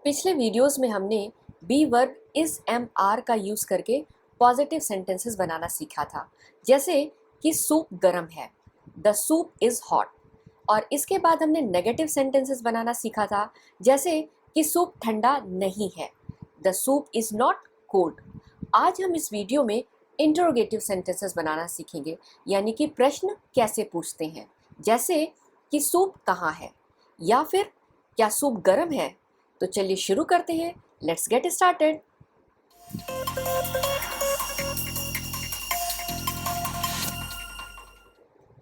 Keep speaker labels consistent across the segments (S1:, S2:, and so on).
S1: पिछले वीडियोस में हमने be verb is am are का यूज करके पॉजिटिव सेंटेंसेस बनाना सीखा था, जैसे कि सूप गर्म है, द सूप इज हॉट। और इसके बाद हमने नेगेटिव सेंटेंसेस बनाना सीखा था, जैसे कि सूप ठंडा नहीं है, the soup is not cold. आज हम इस वीडियो में इंटरोगेटिव सेंटेंसेस बनाना सीखेंगे, यानी कि प्रश्न कैसे पूछते हैं, जैसे कि सूप कहाँ है, या फिर क्या सूप गर्म है। तो चलिए शुरू करते हैं। Let's get started.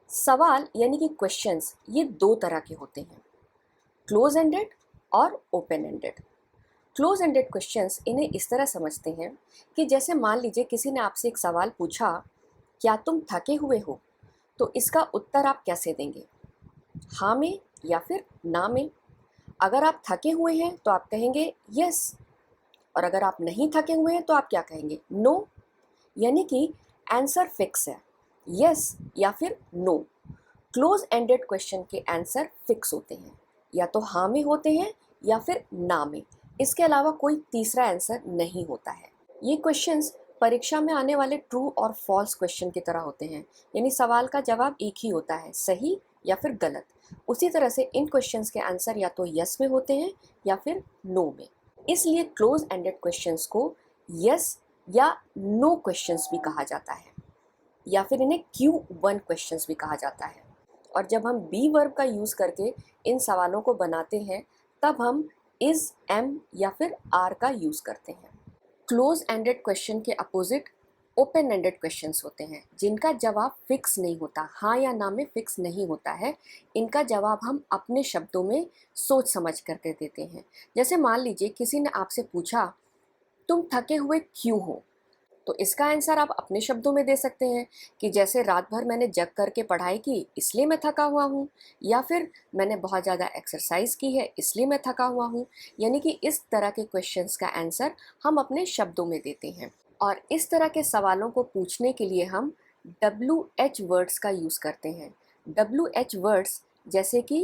S1: सवाल यानी कि क्वेश्चंस ये दो तरह के होते हैं, क्लोज एंडेड और open ended. Close ended questions इन्हें इस तरह समझते हैं कि जैसे मान लीजिए किसी ने आपसे एक सवाल पूछा, क्या तुम थके हुए हो, तो इसका उत्तर आप कैसे देंगे, हाँ में या फिर ना में। अगर आप थके हुए हैं तो आप कहेंगे यस, और अगर आप नहीं थके हुए हैं तो आप क्या कहेंगे, नो। यानी कि आंसर फिक्स है, यस या फिर नो। क्लोज एंडेड क्वेश्चन के आंसर फिक्स होते हैं, या तो हाँ में होते हैं या फिर ना में। इसके अलावा कोई तीसरा आंसर नहीं होता है। ये क्वेश्चंस परीक्षा में आने वाले ट्रू और फॉल्स क्वेश्चन की तरह होते हैं, यानी सवाल का जवाब एक ही होता है, सही या फिर गलत। उसी तरह से इन क्वेश्चंस के आंसर या तो यस में होते हैं या फिर नो में। इसलिए क्लोज एंडेड क्वेश्चंस को यस या नो क्वेश्चंस भी कहा जाता है, या फिर इन्हें Q1 क्वेश्चंस भी कहा जाता है। और जब हम बी वर्ब का यूज़ करके इन सवालों को बनाते हैं, तब हम इज, एम या फिर आर का यूज़ करते हैं। क्लोज एंडेड क्वेश्चन के अपोजिट ओपन एंडेड क्वेश्चंस होते हैं, जिनका जवाब फिक्स नहीं होता, हाँ या ना में फिक्स नहीं होता है। इनका जवाब हम अपने शब्दों में सोच समझ करके देते हैं। जैसे मान लीजिए किसी ने आपसे पूछा, तुम थके हुए क्यों हो, तो इसका आंसर आप अपने शब्दों में दे सकते हैं कि जैसे रात भर मैंने जग करके पढ़ाई की इसलिए मैं थका हुआ हूँ, या फिर मैंने बहुत ज़्यादा एक्सरसाइज की है इसलिए मैं थका हुआ हूँ। यानी कि इस तरह के क्वेश्चंस का आंसर हम अपने शब्दों में देते हैं। और इस तरह के सवालों को पूछने के लिए हम WH वर्ड्स का यूज़ करते हैं। WH वर्ड्स जैसे कि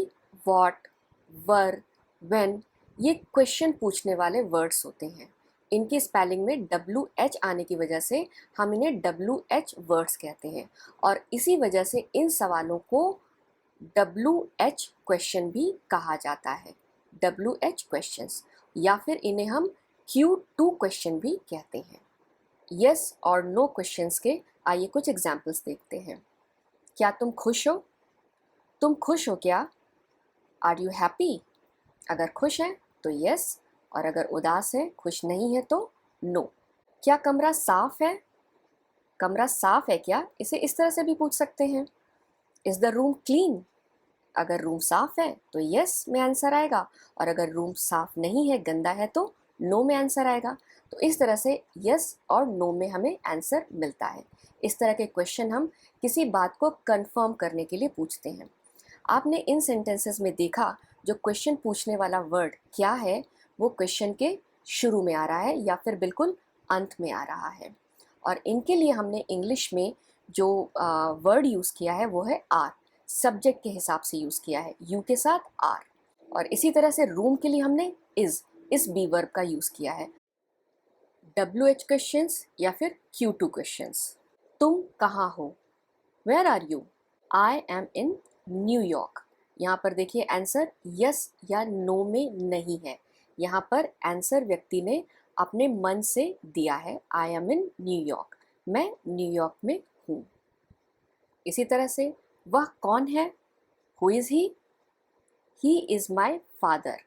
S1: वॉट, वर, व्हेन, ये क्वेश्चन पूछने वाले वर्ड्स होते हैं। इनकी स्पेलिंग में WH आने की वजह से हम इन्हें WH वर्ड्स कहते हैं, और इसी वजह से इन सवालों को WH क्वेश्चन भी कहा जाता है, WH क्वेश्चंस, या फिर इन्हें हम Q2 क्वेश्चन भी कहते हैं। यस और नो क्वेश्चंस के आइए कुछ एग्जाम्पल्स देखते हैं। क्या तुम खुश हो, तुम खुश हो क्या, आर यू हैप्पी। अगर खुश हैं तो यस, और अगर उदास है, खुश नहीं है तो नो। क्या कमरा साफ है, कमरा साफ है क्या, इसे इस तरह से भी पूछ सकते हैं। Is the room clean. अगर रूम साफ है तो यस में आंसर आएगा, और अगर रूम साफ नहीं है, गंदा है, तो नो में आंसर आएगा। तो इस तरह से यस और नो में हमें आंसर मिलता है। इस तरह के क्वेश्चन हम किसी बात को कंफर्म करने के लिए पूछते हैं। आपने इन सेंटेंसेस में देखा, जो क्वेश्चन पूछने वाला वर्ड क्या है वो क्वेश्चन के शुरू में आ रहा है या फिर बिल्कुल अंत में आ रहा है। और इनके लिए हमने इंग्लिश में जो वर्ड यूज़ किया है वो है आर, सब्जेक्ट के हिसाब से यूज़ किया है, यू के साथ आर। और इसी तरह से रूम के लिए हमने इस बी वर्ब का यूज़ किया है। WH क्वेश्चंस या फिर Q2 क्वेश्चंस। तुम कहाँ हो, where are you, I am in New York. यहाँ पर देखिए आंसर यस या नो में नहीं है, यहाँ पर आंसर व्यक्ति ने अपने मन से दिया है, आई एम इन न्यूयॉर्क, मैं न्यूयॉर्क में हूँ। इसी तरह से वह कौन है, who is he is my father,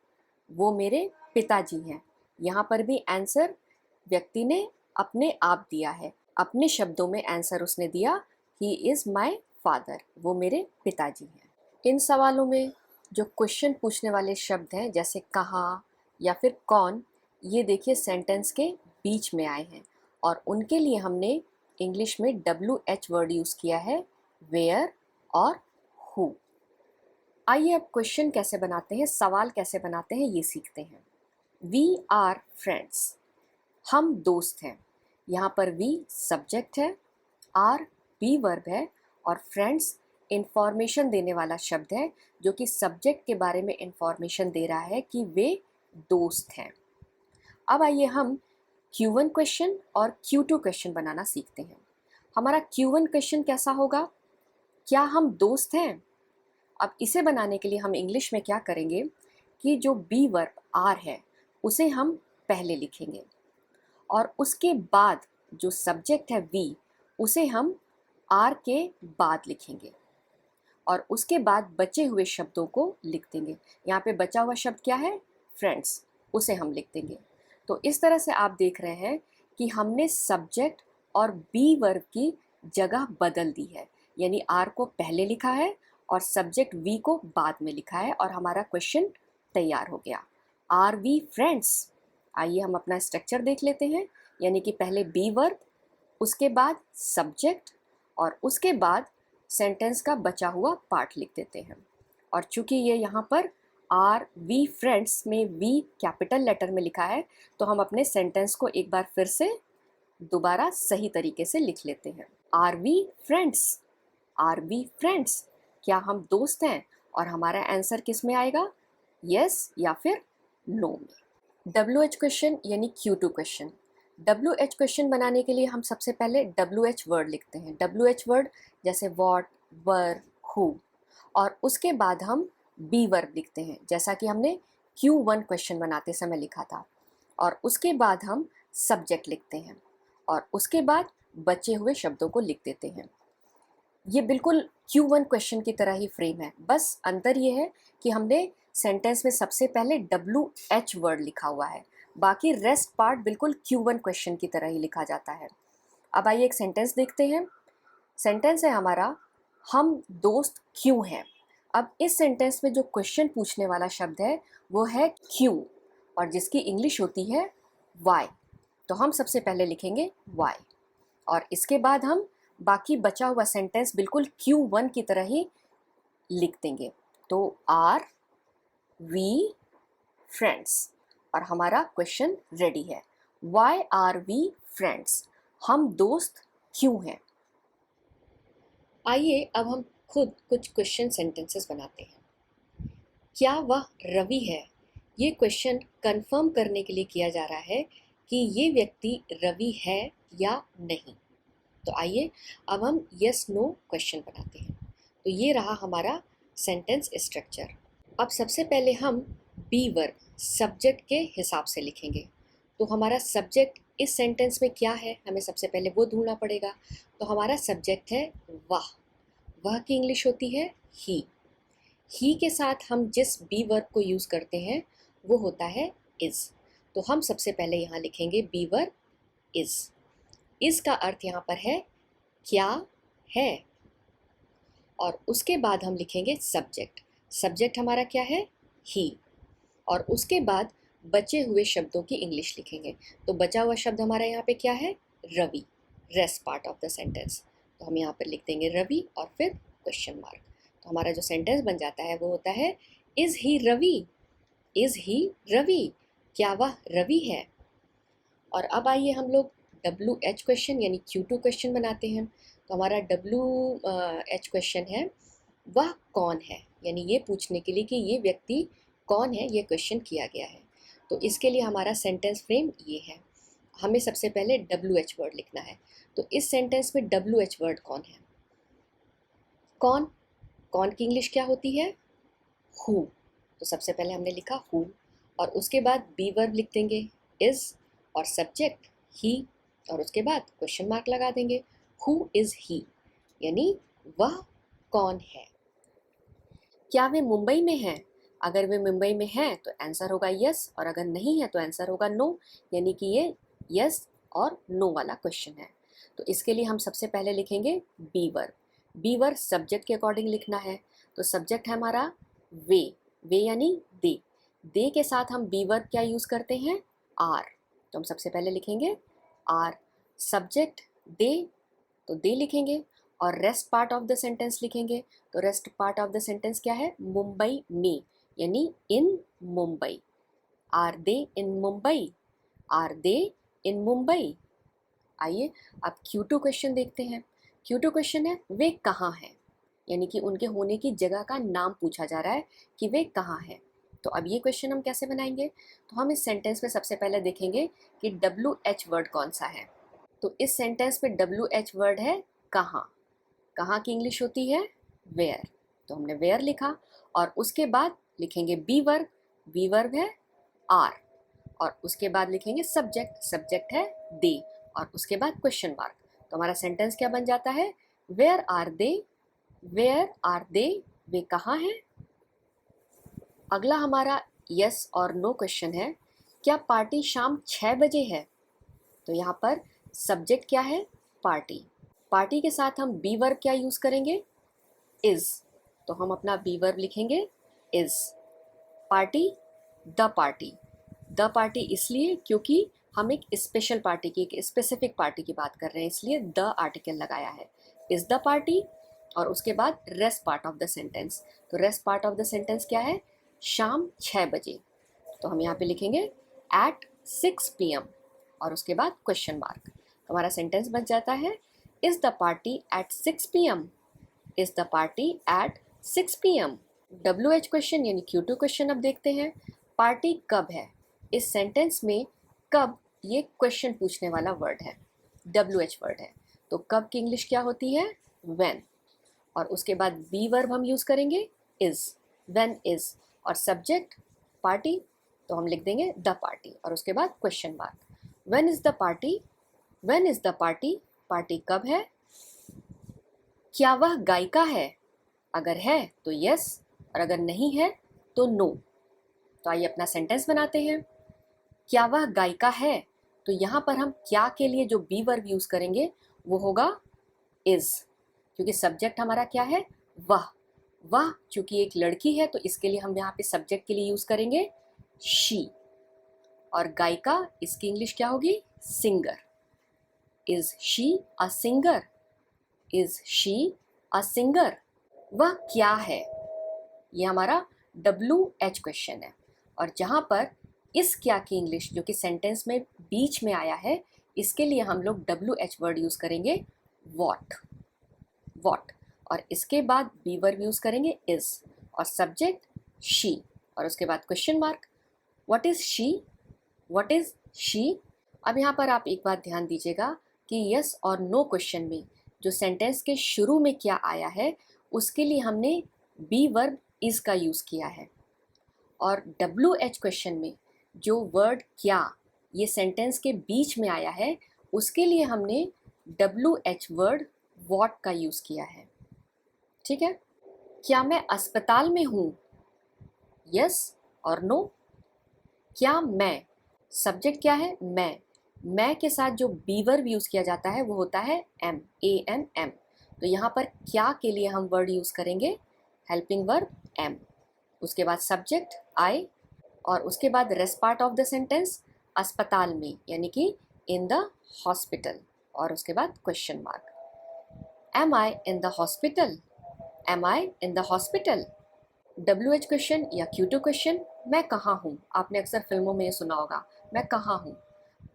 S1: वो मेरे पिताजी हैं। यहाँ पर भी आंसर व्यक्ति ने अपने आप दिया है, अपने शब्दों में आंसर उसने दिया, ही इज़ माई फादर, वो मेरे पिताजी हैं। इन सवालों में जो क्वेश्चन पूछने वाले शब्द हैं, जैसे कहाँ या फिर कौन, ये देखिए सेंटेंस के बीच में आए हैं, और उनके लिए हमने इंग्लिश में WH वर्ड यूज़ किया है, वेयर और हु। आइए अब क्वेश्चन कैसे बनाते हैं, सवाल कैसे बनाते हैं, ये सीखते हैं। वी आर फ्रेंड्स, हम दोस्त हैं। यहाँ पर वी सब्जेक्ट है, आर बी वर्ब है, और फ्रेंड्स इंफॉर्मेशन देने वाला शब्द है, जो कि सब्जेक्ट के बारे में इंफॉर्मेशन दे रहा है कि वे दोस्त हैं। अब आइए हम Q1 क्वेश्चन और Q2 क्वेश्चन बनाना सीखते हैं। हमारा Q1 क्वेश्चन कैसा होगा? क्या हम दोस्त हैं? अब इसे बनाने के लिए हम इंग्लिश में क्या करेंगे कि जो बी वर्ब आर है उसे हम पहले लिखेंगे और उसके बाद जो सब्जेक्ट है वी उसे हम आर के बाद लिखेंगे और उसके बाद बचे हुए शब्दों को लिख देंगे। यहाँ पे बचा हुआ शब्द क्या है? फ्रेंड्स, उसे हम लिख देंगे। तो इस तरह से आप देख रहे हैं कि हमने सब्जेक्ट और बी वर्ब की जगह बदल दी है, यानी आर को पहले लिखा है और सब्जेक्ट वी को बाद में लिखा है और हमारा क्वेश्चन तैयार हो गया। Are we friends? आइए हम अपना स्ट्रक्चर देख लेते हैं, यानी कि पहले बी वर्ब, उसके बाद सब्जेक्ट और उसके बाद सेंटेंस का बचा हुआ पार्ट लिख देते हैं। और चूंकि ये यहाँ पर आर वी फ्रेंड्स में वी कैपिटल लेटर में लिखा है तो हम अपने सेंटेंस को एक बार फिर से दोबारा सही तरीके से लिख लेते हैं। Are we friends? Are we friends? क्या हम दोस्त हैं? और हमारा आंसर किस में आएगा? यस या फिर नो में। WH क्वेश्चन यानी Q2 क्वेश्चन। WH क्वेश्चन बनाने के लिए हम सबसे पहले WH वर्ड लिखते हैं। WH वर्ड जैसे वॉट, वर, हु, और उसके बाद हम बी वर्ब लिखते हैं जैसा कि हमने Q1 क्वेश्चन बनाते समय लिखा था। और उसके बाद हम सब्जेक्ट लिखते हैं और उसके बाद बचे हुए शब्दों को लिख देते हैं। ये बिल्कुल Q1 क्वेश्चन की तरह ही फ्रेम है, बस अंतर ये है कि हमने सेंटेंस में सबसे पहले WH वर्ड लिखा हुआ है, बाकी रेस्ट पार्ट बिल्कुल Q1 क्वेश्चन की तरह ही लिखा जाता है। अब आइए एक सेंटेंस देखते हैं। सेंटेंस है हमारा, हम दोस्त क्यों हैं। अब इस सेंटेंस में जो क्वेश्चन पूछने वाला शब्द है वो है क्यों, और जिसकी इंग्लिश होती है वाई। तो हम सबसे पहले लिखेंगे वाई और इसके बाद हम बाकी बचा हुआ सेंटेंस बिल्कुल Q1 की तरह ही लिख देंगे। तो आर वी फ्रेंड्स, और हमारा क्वेश्चन रेडी है। Why are we friends? हम दोस्त क्यों हैं? आइए अब हम खुद कुछ क्वेश्चन सेंटेंसेस बनाते हैं। क्या वह रवि है? ये क्वेश्चन कंफर्म करने के लिए किया जा रहा है कि ये व्यक्ति रवि है या नहीं। तो आइए अब हम यस नो क्वेश्चन बनाते हैं। तो ये रहा हमारा सेंटेंस स्ट्रक्चर। अब सबसे पहले हम बी वर्ब सब्जेक्ट के हिसाब से लिखेंगे। तो हमारा सब्जेक्ट इस सेंटेंस में क्या है, हमें सबसे पहले वो ढूंढना पड़ेगा। तो हमारा सब्जेक्ट है वह। वह की इंग्लिश होती है ही। ही के साथ हम जिस बी वर्ब को यूज़ करते हैं वो होता है इज़। तो हम सबसे पहले यहाँ लिखेंगे बी वर्ब इज़। इज़ का अर्थ यहाँ पर है क्या है। और उसके बाद हम लिखेंगे सब्जेक्ट। सब्जेक्ट हमारा क्या है? ही। और उसके बाद बचे हुए शब्दों की इंग्लिश लिखेंगे। तो बचा हुआ शब्द हमारा यहाँ पे क्या है? Ravi, rest part of the sentence. तो हम यहाँ पर लिख देंगे रवि और फिर क्वेश्चन मार्क। तो हमारा जो सेंटेंस बन जाता है वो होता है इज़ ही रवि? इज़ ही रवि? क्या वह रवि है? और अब आइए हम लोग WH क्वेश्चन यानी Q2 क्वेश्चन बनाते हैं। तो हमारा WH क्वेश्चन है वह कौन है, यानी ये पूछने के लिए कि ये व्यक्ति कौन है, ये क्वेश्चन किया गया है। तो इसके लिए हमारा सेंटेंस फ्रेम ये है। हमें सबसे पहले WH वर्ड लिखना है। तो इस सेंटेंस में WH वर्ड कौन है? कौन? कौन की इंग्लिश क्या होती है? हु। तो सबसे पहले हमने लिखा हु और उसके बाद बी वर्ब लिख देंगे इज़ और सब्जेक्ट ही और उसके बाद क्वेश्चन मार्क लगा देंगे। हु इज़ ही, यानी वह कौन है। क्या वे मुंबई में हैं? अगर वे मुंबई में हैं तो आंसर होगा यस, और अगर नहीं है तो आंसर होगा नो, यानी कि ये यस और नो वाला क्वेश्चन है। तो इसके लिए हम सबसे पहले लिखेंगे be verb. Be verb subject के अकॉर्डिंग लिखना है। तो सब्जेक्ट है हमारा वे। वे यानी दे। दे के साथ हम बी वर्ब क्या यूज़ करते हैं? आर। तो हम सबसे पहले लिखेंगे आर। सब्जेक्ट दे, तो दे लिखेंगे और rest part of the sentence लिखेंगे। तो rest part of the sentence क्या है? मुंबई में, यानी in Mumbai. Are they in Mumbai? Are they in Mumbai? आइए अब Q2 क्वेश्चन देखते हैं। Q2 क्वेश्चन है वे कहाँ हैं, यानी कि उनके होने की जगह का नाम पूछा जा रहा है कि वे कहाँ हैं। तो अब ये क्वेश्चन हम कैसे बनाएंगे? तो हम इस सेंटेंस में सबसे पहले देखेंगे कि WH वर्ड कौन सा है। तो इस सेंटेंस में WH वर्ड है कहाँ। कहाँ की इंग्लिश होती है? वेयर। तो हमने वेयर लिखा और उसके बाद लिखेंगे बी वर्ब। बी वर्ब है आर और उसके बाद लिखेंगे सब्जेक्ट। सब्जेक्ट है दे और उसके बाद क्वेश्चन मार्क। तो हमारा सेंटेंस क्या बन जाता है? Where are they. Where are they, वे कहाँ हैं? अगला हमारा यस और नो क्वेश्चन है, क्या पार्टी शाम 6 बजे है? तो यहाँ पर सब्जेक्ट क्या है? पार्टी। पार्टी के साथ हम बी वर्ब क्या यूज़ करेंगे? इज़। तो हम अपना बी वर्ब लिखेंगे is. Party, the party. The party इसलिए क्योंकि हम एक स्पेशल पार्टी की, एक स्पेसिफिक पार्टी की बात कर रहे हैं, इसलिए द आर्टिकल लगाया है। इज़ द पार्टी और उसके बाद rest part of the sentence. तो rest part of the sentence क्या है? शाम 6 बजे। तो हम यहाँ पे लिखेंगे एट 6 PM और उसके बाद क्वेश्चन मार्क। तो हमारा सेंटेंस बन जाता है is the party at 6 PM। Is the party at 6 PM। WH question यानी Q2 क्वेश्चन अब देखते हैं। पार्टी कब है? इस सेंटेंस में कब ये क्वेश्चन पूछने वाला वर्ड है, WH वर्ड है। तो कब की इंग्लिश क्या होती है? when। और उसके बाद बी वर्ब हम यूज़ करेंगे इज़। when इज़ और सब्जेक्ट पार्टी। तो हम लिख देंगे द पार्टी और उसके बाद question mark. when is the party? when is the party? Party कब है? क्या वह गायिका है? अगर है तो यस और अगर नहीं है तो नो। तो आइए अपना सेंटेंस बनाते हैं। क्या वह गायिका है? तो यहाँ पर हम क्या के लिए जो बी वर्ब यूज़ करेंगे वो होगा इज़, क्योंकि सब्जेक्ट हमारा क्या है? वह। वह चूंकि एक लड़की है तो इसके लिए हम यहाँ पे सब्जेक्ट के लिए यूज़ करेंगे शी और गायिका इसकी इंग्लिश क्या होगी? Singer. Is she a singer? Is she a singer? वह क्या है? ये हमारा WH क्वेश्चन है और जहाँ पर इस क्या की इंग्लिश जो कि सेंटेंस में बीच में आया है, इसके लिए हम लोग WH वर्ड यूज़ करेंगे वॉट। वॉट और इसके बाद बी वर्ब यूज़ करेंगे इज़ और सब्जेक्ट शी और उसके बाद question mark. What is she? What is she? अब यहाँ पर आप एक बात ध्यान दीजिएगा कि यस और नो क्वेश्चन में जो सेंटेंस के शुरू में क्या आया है उसके लिए हमने बी वर्ब इज़ का यूज़ किया है और WH क्वेश्चन में जो वर्ड क्या ये सेंटेंस के बीच में आया है उसके लिए हमने WH वर्ड वॉट का यूज़ किया है। ठीक है? क्या मैं अस्पताल में हूँ? यस और नो। क्या मैं, सब्जेक्ट क्या है? मैं के साथ जो बी वर्ब यूज़ किया जाता है वो होता है एम, ANM। तो यहाँ पर क्या के लिए हम वर्ड यूज़ करेंगे हेल्पिंग वर्ब एम। उसके बाद सब्जेक्ट आई और उसके बाद rest part of the sentence अस्पताल में यानी कि इन द हॉस्पिटल और उसके बाद question mark. Am I in the hospital? Am I in the hospital? WH question या Q2 क्वेश्चन, मैं कहाँ हूँ? आपने अक्सर फिल्मों में ये सुना होगा, मैं कहाँ हूँ।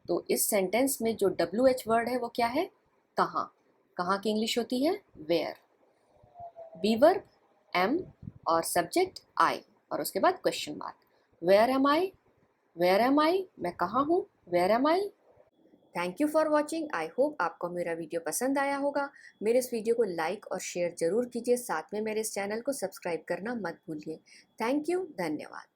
S1: तो इस सेंटेंस में जो WH वर्ड है वो क्या है? कहाँ। कहाँ की इंग्लिश होती है? वेयर। बी वर्ब एम और सब्जेक्ट आई और उसके बाद question mark. Where am I? Where am I? मैं कहाँ हूँ? Where am I? Thank you for watching. I hope आपको मेरा वीडियो पसंद आया होगा। मेरे इस वीडियो को लाइक और शेयर ज़रूर कीजिए, साथ में मेरे इस चैनल को सब्सक्राइब करना मत भूलिए। थैंक यू, धन्यवाद।